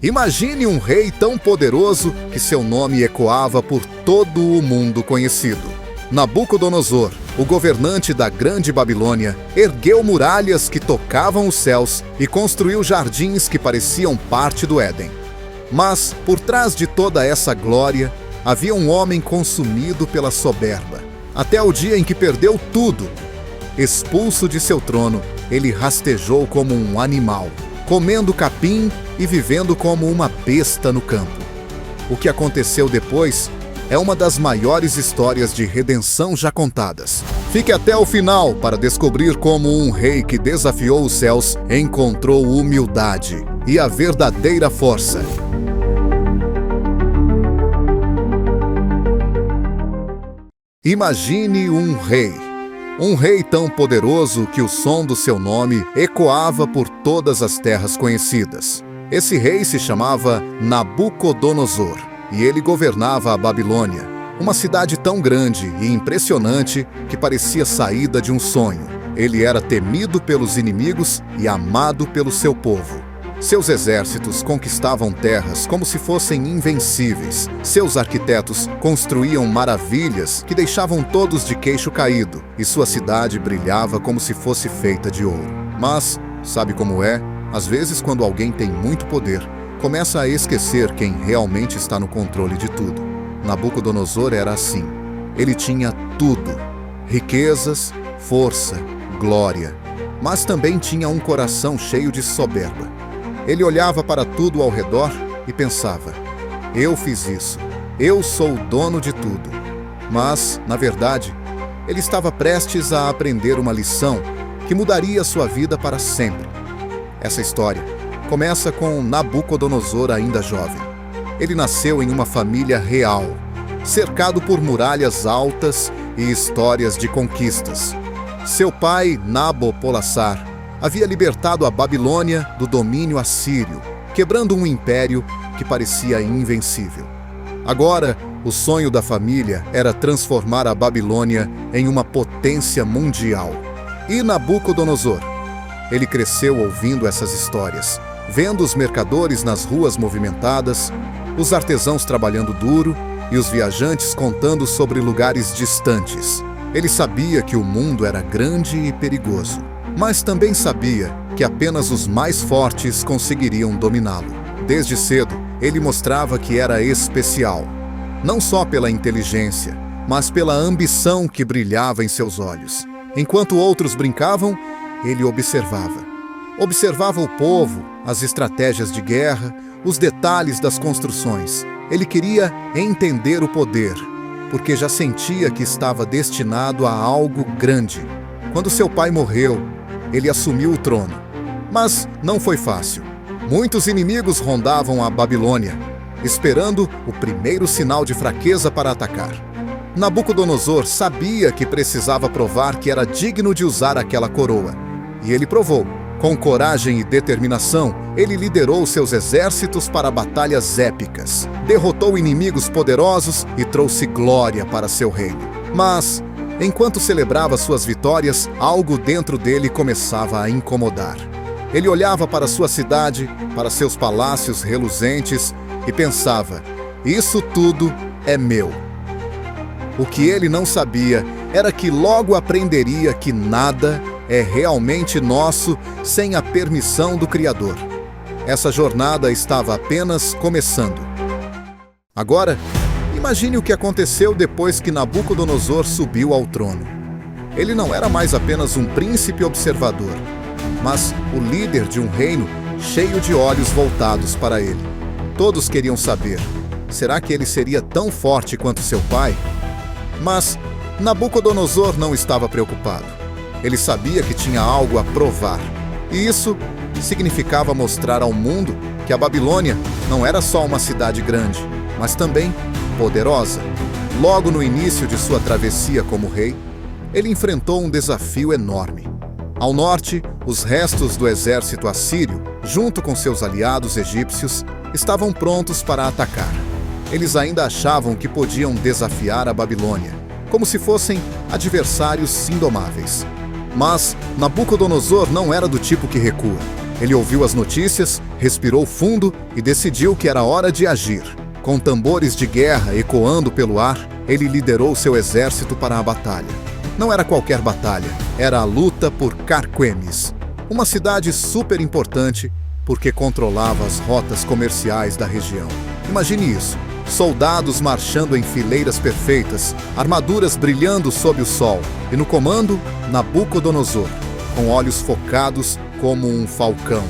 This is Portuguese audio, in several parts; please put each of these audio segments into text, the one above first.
Imagine um rei tão poderoso que seu nome ecoava por todo o mundo conhecido. Nabucodonosor, o governante da Grande Babilônia, ergueu muralhas que tocavam os céus e construiu jardins que pareciam parte do Éden. Mas, por trás de toda essa glória, havia um homem consumido pela soberba, até o dia em que perdeu tudo. Expulso de seu trono, ele rastejou como um animal, comendo capim e vivendo como uma besta no campo. O que aconteceu depois é uma das maiores histórias de redenção já contadas. Fique até o final para descobrir como um rei que desafiou os céus encontrou humildade e a verdadeira força. Imagine um rei. Um rei tão poderoso que o som do seu nome ecoava por todas as terras conhecidas. Esse rei se chamava Nabucodonosor e ele governava a Babilônia, uma cidade tão grande e impressionante que parecia saída de um sonho. Ele era temido pelos inimigos e amado pelo seu povo. Seus exércitos conquistavam terras como se fossem invencíveis. Seus arquitetos construíam maravilhas que deixavam todos de queixo caído, e sua cidade brilhava como se fosse feita de ouro. Mas, sabe como é? Às vezes, quando alguém tem muito poder, começa a esquecer quem realmente está no controle de tudo. Nabucodonosor era assim. Ele tinha tudo: riquezas, força, glória, mas também tinha um coração cheio de soberba. Ele olhava para tudo ao redor e pensava: eu fiz isso, eu sou o dono de tudo. Mas, na verdade, ele estava prestes a aprender uma lição que mudaria sua vida para sempre. Essa história começa com Nabucodonosor ainda jovem. Ele nasceu em uma família real, cercado por muralhas altas e histórias de conquistas. Seu pai, Nabopolassar, havia libertado a Babilônia do domínio assírio, quebrando um império que parecia invencível. Agora, o sonho da família era transformar a Babilônia em uma potência mundial. E Nabucodonosor? Ele cresceu ouvindo essas histórias, vendo os mercadores nas ruas movimentadas, os artesãos trabalhando duro e os viajantes contando sobre lugares distantes. Ele sabia que o mundo era grande e perigoso, mas também sabia que apenas os mais fortes conseguiriam dominá-lo. Desde cedo, ele mostrava que era especial, não só pela inteligência, mas pela ambição que brilhava em seus olhos. Enquanto outros brincavam, ele observava. Observava o povo, as estratégias de guerra, os detalhes das construções. Ele queria entender o poder, porque já sentia que estava destinado a algo grande. Quando seu pai morreu, ele assumiu o trono. Mas não foi fácil. Muitos inimigos rondavam a Babilônia, esperando o primeiro sinal de fraqueza para atacar. Nabucodonosor sabia que precisava provar que era digno de usar aquela coroa. E ele provou. Com coragem e determinação, ele liderou seus exércitos para batalhas épicas, derrotou inimigos poderosos e trouxe glória para seu reino. Mas, enquanto celebrava suas vitórias, algo dentro dele começava a incomodar. Ele olhava para sua cidade, para seus palácios reluzentes e pensava: isso tudo é meu. O que ele não sabia era que logo aprenderia que nada é realmente nosso sem a permissão do Criador. Essa jornada estava apenas começando. Agora, imagine o que aconteceu depois que Nabucodonosor subiu ao trono. Ele não era mais apenas um príncipe observador, mas o líder de um reino cheio de olhos voltados para ele. Todos queriam saber: será que ele seria tão forte quanto seu pai? Mas Nabucodonosor não estava preocupado. Ele sabia que tinha algo a provar. E isso significava mostrar ao mundo que a Babilônia não era só uma cidade grande, mas também poderosa. Logo no início de sua travessia como rei, ele enfrentou um desafio enorme. Ao norte, os restos do exército assírio, junto com seus aliados egípcios, estavam prontos para atacar. Eles ainda achavam que podiam desafiar a Babilônia, como se fossem adversários indomáveis. Mas Nabucodonosor não era do tipo que recua. Ele ouviu as notícias, respirou fundo e decidiu que era hora de agir. Com tambores de guerra ecoando pelo ar, ele liderou seu exército para a batalha. Não era qualquer batalha, era a luta por Carquemis, uma cidade super importante porque controlava as rotas comerciais da região. Imagine isso, soldados marchando em fileiras perfeitas, armaduras brilhando sob o sol, e no comando, Nabucodonosor, com olhos focados como um falcão.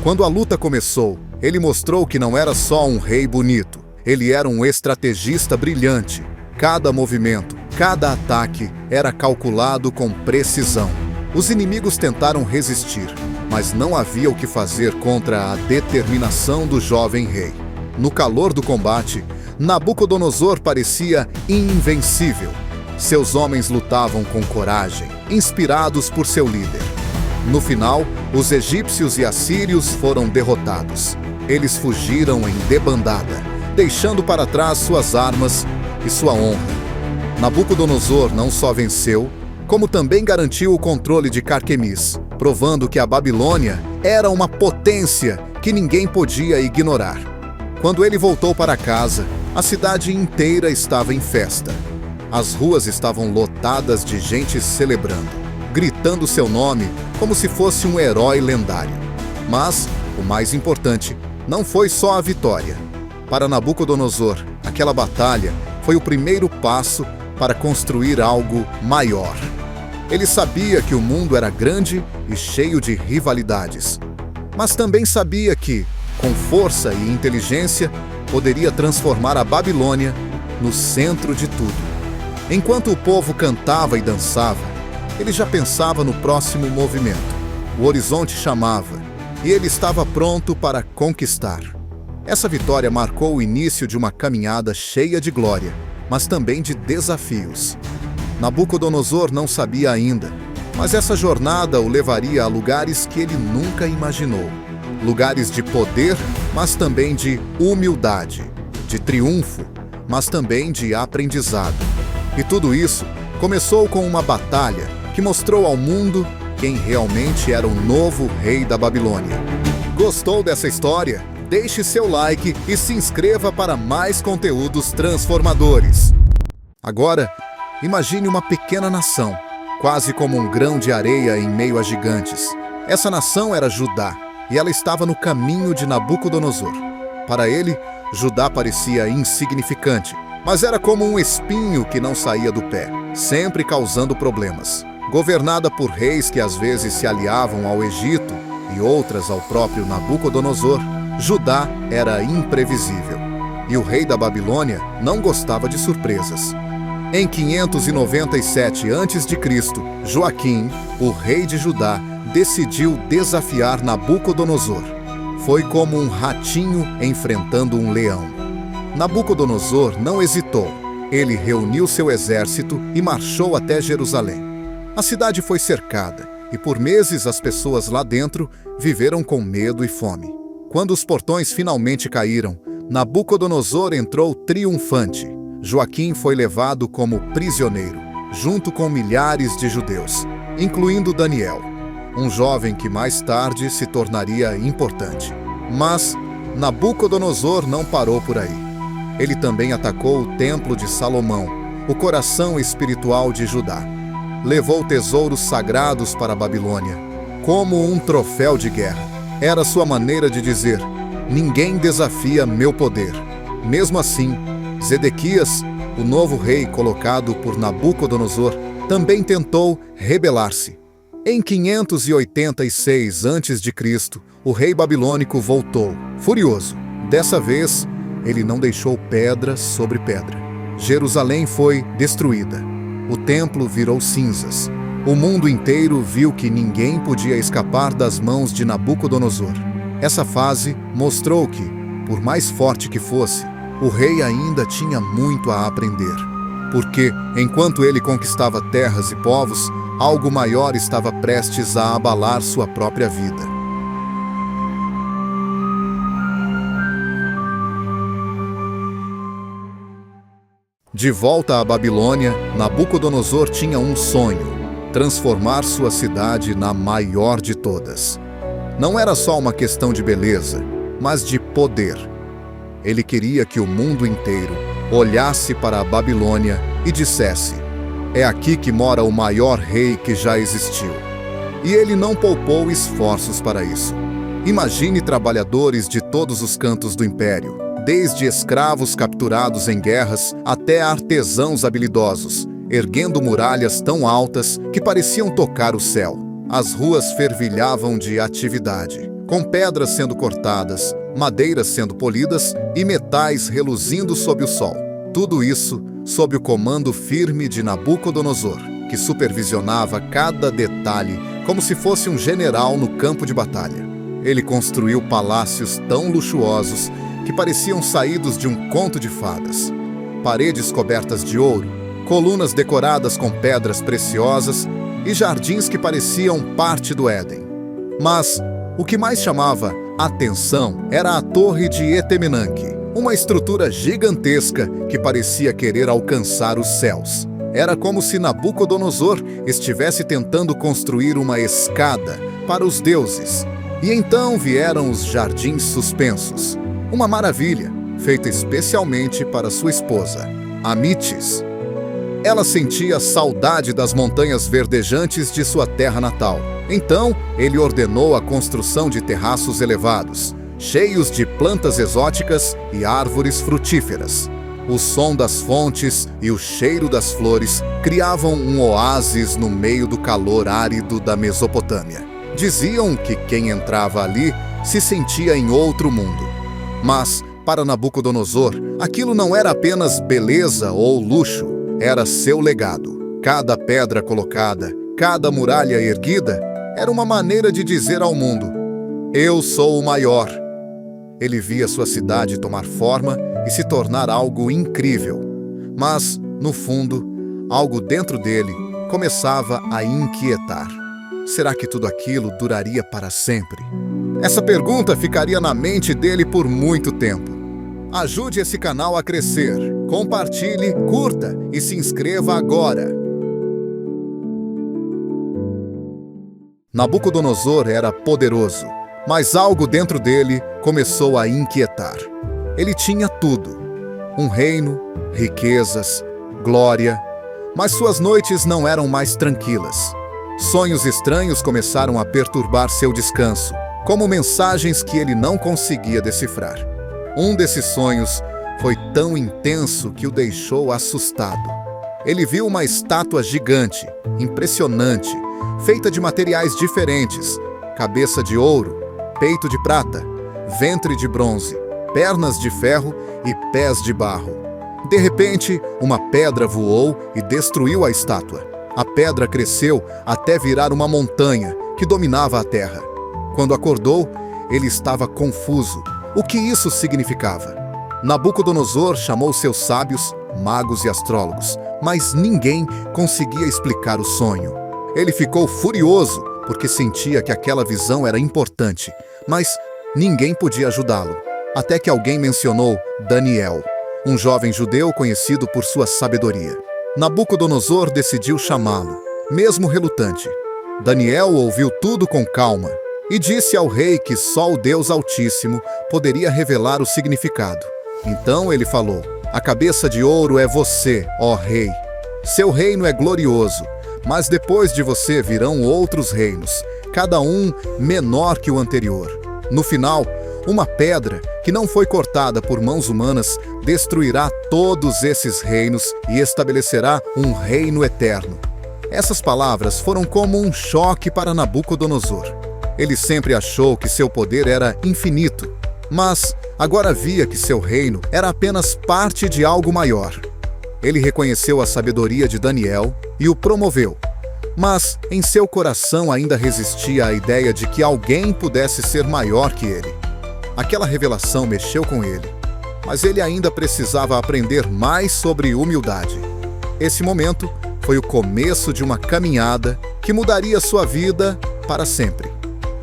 Quando a luta começou, ele mostrou que não era só um rei bonito, ele era um estrategista brilhante. Cada movimento, cada ataque era calculado com precisão. Os inimigos tentaram resistir, mas não havia o que fazer contra a determinação do jovem rei. No calor do combate, Nabucodonosor parecia invencível. Seus homens lutavam com coragem, inspirados por seu líder. No final, os egípcios e assírios foram derrotados. Eles fugiram em debandada, deixando para trás suas armas e sua honra. Nabucodonosor não só venceu, como também garantiu o controle de Carquemis, provando que a Babilônia era uma potência que ninguém podia ignorar. Quando ele voltou para casa, a cidade inteira estava em festa. As ruas estavam lotadas de gente celebrando, gritando seu nome como se fosse um herói lendário. Mas, o mais importante, não foi só a vitória. Para Nabucodonosor, aquela batalha foi o primeiro passo para construir algo maior. Ele sabia que o mundo era grande e cheio de rivalidades, mas também sabia que, com força e inteligência, poderia transformar a Babilônia no centro de tudo. Enquanto o povo cantava e dançava, ele já pensava no próximo movimento. O horizonte chamava, e ele estava pronto para conquistar. Essa vitória marcou o início de uma caminhada cheia de glória, mas também de desafios. Nabucodonosor não sabia ainda, mas essa jornada o levaria a lugares que ele nunca imaginou. Lugares de poder, mas também de humildade, de triunfo, mas também de aprendizado. E tudo isso começou com uma batalha que mostrou ao mundo quem realmente era o novo rei da Babilônia. Gostou dessa história? Deixe seu like e se inscreva para mais conteúdos transformadores. Agora, imagine uma pequena nação, quase como um grão de areia em meio a gigantes. Essa nação era Judá, e ela estava no caminho de Nabucodonosor. Para ele, Judá parecia insignificante, mas era como um espinho que não saía do pé, sempre causando problemas. Governada por reis que às vezes se aliavam ao Egito e outras ao próprio Nabucodonosor, Judá era imprevisível. E o rei da Babilônia não gostava de surpresas. Em 597 a.C., Joaquim, o rei de Judá, decidiu desafiar Nabucodonosor. Foi como um ratinho enfrentando um leão. Nabucodonosor não hesitou. Ele reuniu seu exército e marchou até Jerusalém. A cidade foi cercada, e por meses as pessoas lá dentro viveram com medo e fome. Quando os portões finalmente caíram, Nabucodonosor entrou triunfante. Joaquim foi levado como prisioneiro, junto com milhares de judeus, incluindo Daniel, um jovem que mais tarde se tornaria importante. Mas Nabucodonosor não parou por aí. Ele também atacou o Templo de Salomão, o coração espiritual de Judá. Levou tesouros sagrados para a Babilônia, como um troféu de guerra. Era sua maneira de dizer: ninguém desafia meu poder. Mesmo assim, Zedequias, o novo rei colocado por Nabucodonosor, também tentou rebelar-se. Em 586 a.C., o rei babilônico voltou, furioso. Dessa vez, ele não deixou pedra sobre pedra. Jerusalém foi destruída. O templo virou cinzas. O mundo inteiro viu que ninguém podia escapar das mãos de Nabucodonosor. Essa fase mostrou que, por mais forte que fosse, o rei ainda tinha muito a aprender. Porque, enquanto ele conquistava terras e povos, algo maior estava prestes a abalar sua própria vida. De volta à Babilônia, Nabucodonosor tinha um sonho: transformar sua cidade na maior de todas. Não era só uma questão de beleza, mas de poder. Ele queria que o mundo inteiro olhasse para a Babilônia e dissesse: é aqui que mora o maior rei que já existiu. E ele não poupou esforços para isso. Imagine trabalhadores de todos os cantos do império, desde escravos capturados em guerras até artesãos habilidosos, erguendo muralhas tão altas que pareciam tocar o céu. As ruas fervilhavam de atividade, com pedras sendo cortadas, madeiras sendo polidas e metais reluzindo sob o sol. Tudo isso sob o comando firme de Nabucodonosor, que supervisionava cada detalhe como se fosse um general no campo de batalha. Ele construiu palácios tão luxuosos que pareciam saídos de um conto de fadas. Paredes cobertas de ouro, colunas decoradas com pedras preciosas e jardins que pareciam parte do Éden. Mas o que mais chamava atenção era a Torre de Etemenanque, uma estrutura gigantesca que parecia querer alcançar os céus. Era como se Nabucodonosor estivesse tentando construir uma escada para os deuses. E então vieram os jardins suspensos, uma maravilha, feita especialmente para sua esposa, Amitis. Ela sentia saudade das montanhas verdejantes de sua terra natal. Então, ele ordenou a construção de terraços elevados, cheios de plantas exóticas e árvores frutíferas. O som das fontes e o cheiro das flores criavam um oásis no meio do calor árido da Mesopotâmia. Diziam que quem entrava ali se sentia em outro mundo. Mas, para Nabucodonosor, aquilo não era apenas beleza ou luxo, era seu legado. Cada pedra colocada, cada muralha erguida, era uma maneira de dizer ao mundo: eu sou o maior. Ele via sua cidade tomar forma e se tornar algo incrível. Mas, no fundo, algo dentro dele começava a inquietar. Será que tudo aquilo duraria para sempre? Essa pergunta ficaria na mente dele por muito tempo. Ajude esse canal a crescer. Compartilhe, curta e se inscreva agora. Nabucodonosor era poderoso, mas algo dentro dele começou a inquietar. Ele tinha tudo: um reino, riquezas, glória, mas suas noites não eram mais tranquilas. Sonhos estranhos começaram a perturbar seu descanso, como mensagens que ele não conseguia decifrar. Um desses sonhos foi tão intenso que o deixou assustado. Ele viu uma estátua gigante, impressionante, feita de materiais diferentes: cabeça de ouro, peito de prata, ventre de bronze, pernas de ferro e pés de barro. De repente, uma pedra voou e destruiu a estátua. A pedra cresceu até virar uma montanha que dominava a terra. Quando acordou, ele estava confuso. O que isso significava? Nabucodonosor chamou seus sábios, magos e astrólogos, mas ninguém conseguia explicar o sonho. Ele ficou furioso porque sentia que aquela visão era importante, mas ninguém podia ajudá-lo. Até que alguém mencionou Daniel, um jovem judeu conhecido por sua sabedoria. Nabucodonosor decidiu chamá-lo, mesmo relutante. Daniel ouviu tudo com calma e disse ao rei que só o Deus Altíssimo poderia revelar o significado. Então ele falou: a cabeça de ouro é você, ó rei. Seu reino é glorioso, mas depois de você virão outros reinos, cada um menor que o anterior. No final, uma pedra que não foi cortada por mãos humanas destruirá todos esses reinos e estabelecerá um reino eterno. Essas palavras foram como um choque para Nabucodonosor. Ele sempre achou que seu poder era infinito, mas agora via que seu reino era apenas parte de algo maior. Ele reconheceu a sabedoria de Daniel e o promoveu, mas em seu coração ainda resistia a ideia de que alguém pudesse ser maior que ele. Aquela revelação mexeu com ele, mas ele ainda precisava aprender mais sobre humildade. Esse momento foi o começo de uma caminhada que mudaria sua vida para sempre.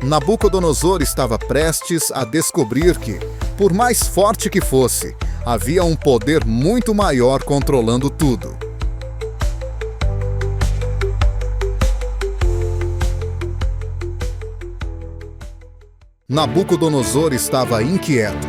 Nabucodonosor estava prestes a descobrir que, por mais forte que fosse, havia um poder muito maior controlando tudo. Nabucodonosor estava inquieto.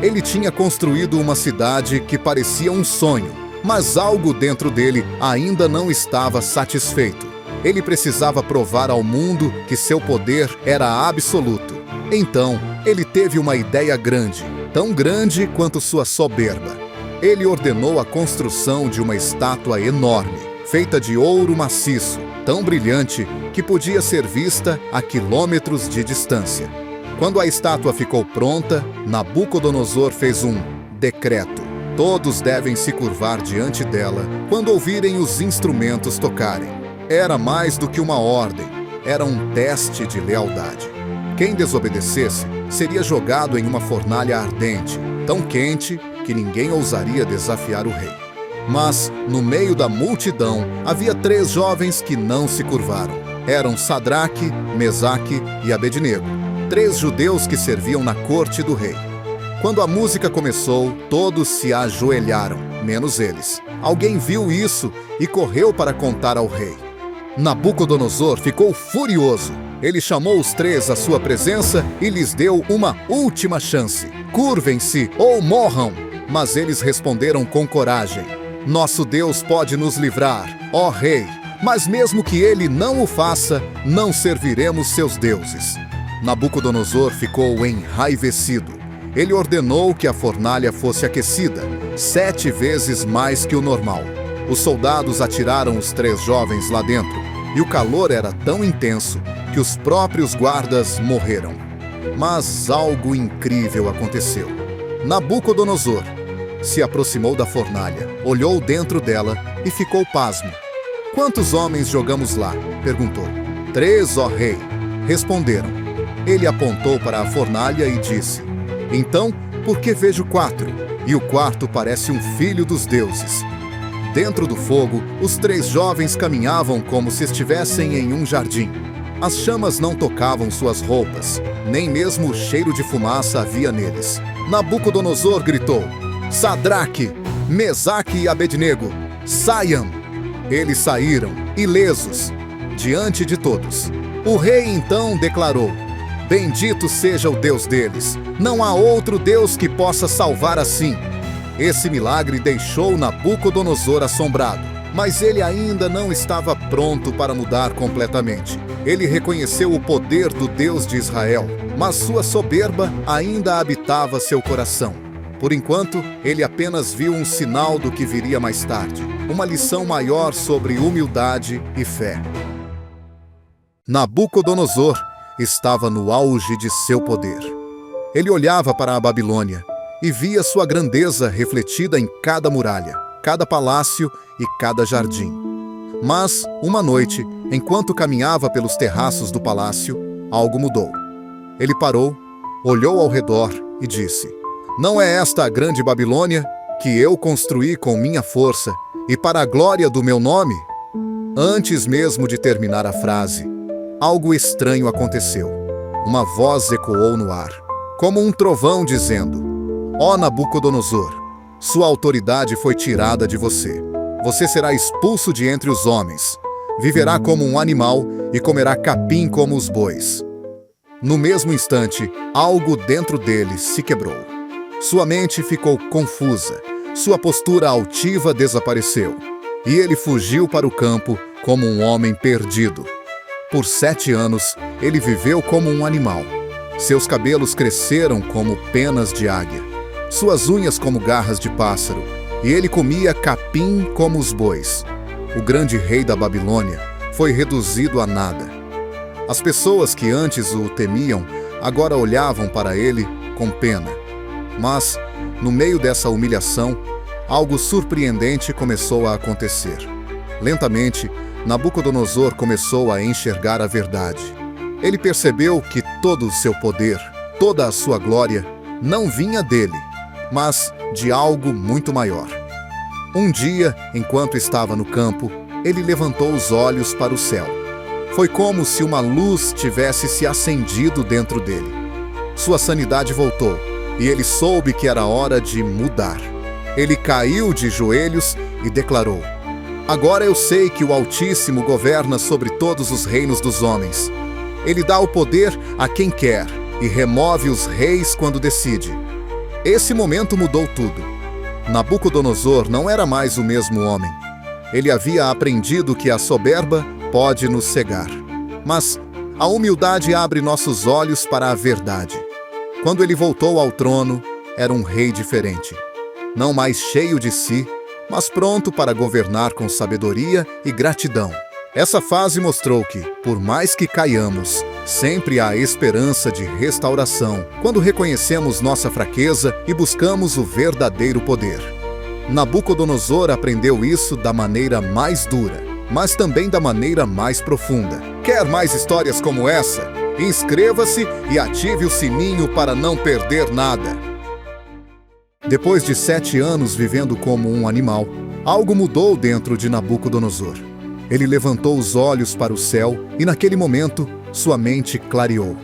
Ele tinha construído uma cidade que parecia um sonho, mas algo dentro dele ainda não estava satisfeito. Ele precisava provar ao mundo que seu poder era absoluto. Então, ele teve uma ideia grande, tão grande quanto sua soberba. Ele ordenou a construção de uma estátua enorme, feita de ouro maciço, tão brilhante que podia ser vista a quilômetros de distância. Quando a estátua ficou pronta, Nabucodonosor fez um decreto. Todos devem se curvar diante dela quando ouvirem os instrumentos tocarem. Era mais do que uma ordem, era um teste de lealdade. Quem desobedecesse seria jogado em uma fornalha ardente, tão quente que ninguém ousaria desafiar o rei. Mas, no meio da multidão, havia 3 jovens que não se curvaram. Eram Sadraque, Mesaque e Abednego, 3 judeus que serviam na corte do rei. Quando a música começou, todos se ajoelharam, menos eles. Alguém viu isso e correu para contar ao rei. Nabucodonosor ficou furioso. Ele chamou os 3 à sua presença e lhes deu uma última chance. Curvem-se ou morram! Mas eles responderam com coragem: Nosso Deus pode nos livrar, ó rei, mas mesmo que ele não o faça, não serviremos seus deuses. Nabucodonosor ficou enraivecido. Ele ordenou que a fornalha fosse aquecida, 7 vezes mais que o normal. Os soldados atiraram os 3 jovens lá dentro, e o calor era tão intenso que os próprios guardas morreram. Mas algo incrível aconteceu. Nabucodonosor se aproximou da fornalha, olhou dentro dela e ficou pasmo. Quantos homens jogamos lá? Perguntou. 3, ó rei, responderam. Ele apontou para a fornalha e disse: Então, por que vejo 4? E o quarto parece um filho dos deuses. Dentro do fogo, os 3 jovens caminhavam como se estivessem em um jardim. As chamas não tocavam suas roupas, nem mesmo o cheiro de fumaça havia neles. Nabucodonosor gritou: Sadraque, Mesaque e Abednego, saiam! Eles saíram, ilesos, diante de todos. O rei então declarou: Bendito seja o Deus deles. Não há outro Deus que possa salvar assim. Esse milagre deixou Nabucodonosor assombrado, mas ele ainda não estava pronto para mudar completamente. Ele reconheceu o poder do Deus de Israel, mas sua soberba ainda habitava seu coração. Por enquanto, ele apenas viu um sinal do que viria mais tarde, uma lição maior sobre humildade e fé. Nabucodonosor estava no auge de seu poder. Ele olhava para a Babilônia e via sua grandeza refletida em cada muralha, cada palácio e cada jardim. Mas, uma noite, enquanto caminhava pelos terraços do palácio, algo mudou. Ele parou, olhou ao redor e disse: Não é esta a grande Babilônia que eu construí com minha força e para a glória do meu nome? Antes mesmo de terminar a frase, algo estranho aconteceu. Uma voz ecoou no ar, como um trovão dizendo: Ó Nabucodonosor, sua autoridade foi tirada de você. Você será expulso de entre os homens. Viverá como um animal e comerá capim como os bois. No mesmo instante, algo dentro dele se quebrou. Sua mente ficou confusa. Sua postura altiva desapareceu. E ele fugiu para o campo como um homem perdido. Por 7 anos, ele viveu como um animal. Seus cabelos cresceram como penas de águia, suas unhas como garras de pássaro, e ele comia capim como os bois. O grande rei da Babilônia foi reduzido a nada. As pessoas que antes o temiam agora olhavam para ele com pena. Mas, no meio dessa humilhação, algo surpreendente começou a acontecer. Lentamente, Nabucodonosor começou a enxergar a verdade. Ele percebeu que todo o seu poder, toda a sua glória, não vinha dele, mas de algo muito maior. Um dia, enquanto estava no campo, ele levantou os olhos para o céu. Foi como se uma luz tivesse se acendido dentro dele. Sua sanidade voltou, e ele soube que era hora de mudar. Ele caiu de joelhos e declarou: Agora eu sei que o Altíssimo governa sobre todos os reinos dos homens. Ele dá o poder a quem quer e remove os reis quando decide. Esse momento mudou tudo. Nabucodonosor não era mais o mesmo homem. Ele havia aprendido que a soberba pode nos cegar. Mas a humildade abre nossos olhos para a verdade. Quando ele voltou ao trono, era um rei diferente. Não mais cheio de si, mas pronto para governar com sabedoria e gratidão. Essa fase mostrou que, por mais que caiamos, sempre há esperança de restauração quando reconhecemos nossa fraqueza e buscamos o verdadeiro poder. Nabucodonosor aprendeu isso da maneira mais dura, mas também da maneira mais profunda. Quer mais histórias como essa? Inscreva-se e ative o sininho para não perder nada. Depois de 7 anos vivendo como um animal, algo mudou dentro de Nabucodonosor. Ele levantou os olhos para o céu e, naquele momento, sua mente clareou.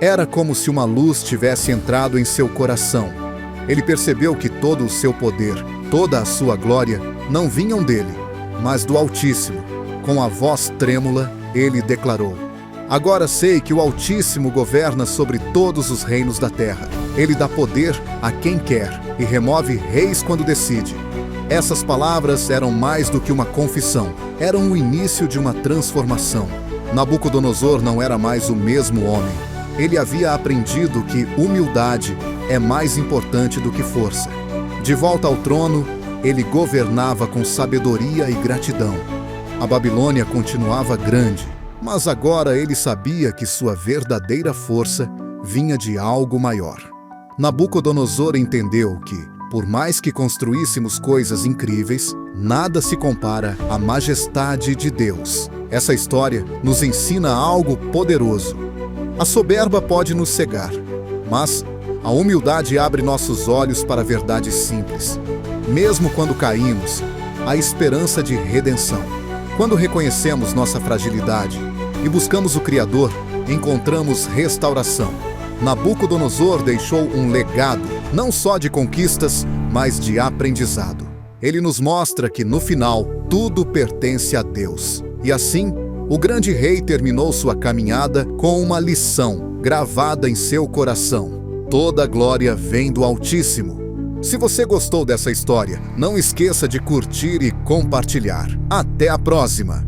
Era como se uma luz tivesse entrado em seu coração. Ele percebeu que todo o seu poder, toda a sua glória, não vinham dele, mas do Altíssimo. Com a voz trêmula, ele declarou: "Agora sei que o Altíssimo governa sobre todos os reinos da terra. Ele dá poder a quem quer e remove reis quando decide." Essas palavras eram mais do que uma confissão, eram o início de uma transformação. Nabucodonosor não era mais o mesmo homem. Ele havia aprendido que humildade é mais importante do que força. De volta ao trono, ele governava com sabedoria e gratidão. A Babilônia continuava grande, mas agora ele sabia que sua verdadeira força vinha de algo maior. Nabucodonosor entendeu que, por mais que construíssemos coisas incríveis, nada se compara à majestade de Deus. Essa história nos ensina algo poderoso. A soberba pode nos cegar, mas a humildade abre nossos olhos para verdades simples. Mesmo quando caímos, há esperança de redenção. Quando reconhecemos nossa fragilidade e buscamos o Criador, encontramos restauração. Nabucodonosor deixou um legado, não só de conquistas, mas de aprendizado. Ele nos mostra que, no final, tudo pertence a Deus. E assim, o grande rei terminou sua caminhada com uma lição gravada em seu coração: toda a glória vem do Altíssimo. Se você gostou dessa história, não esqueça de curtir e compartilhar. Até a próxima!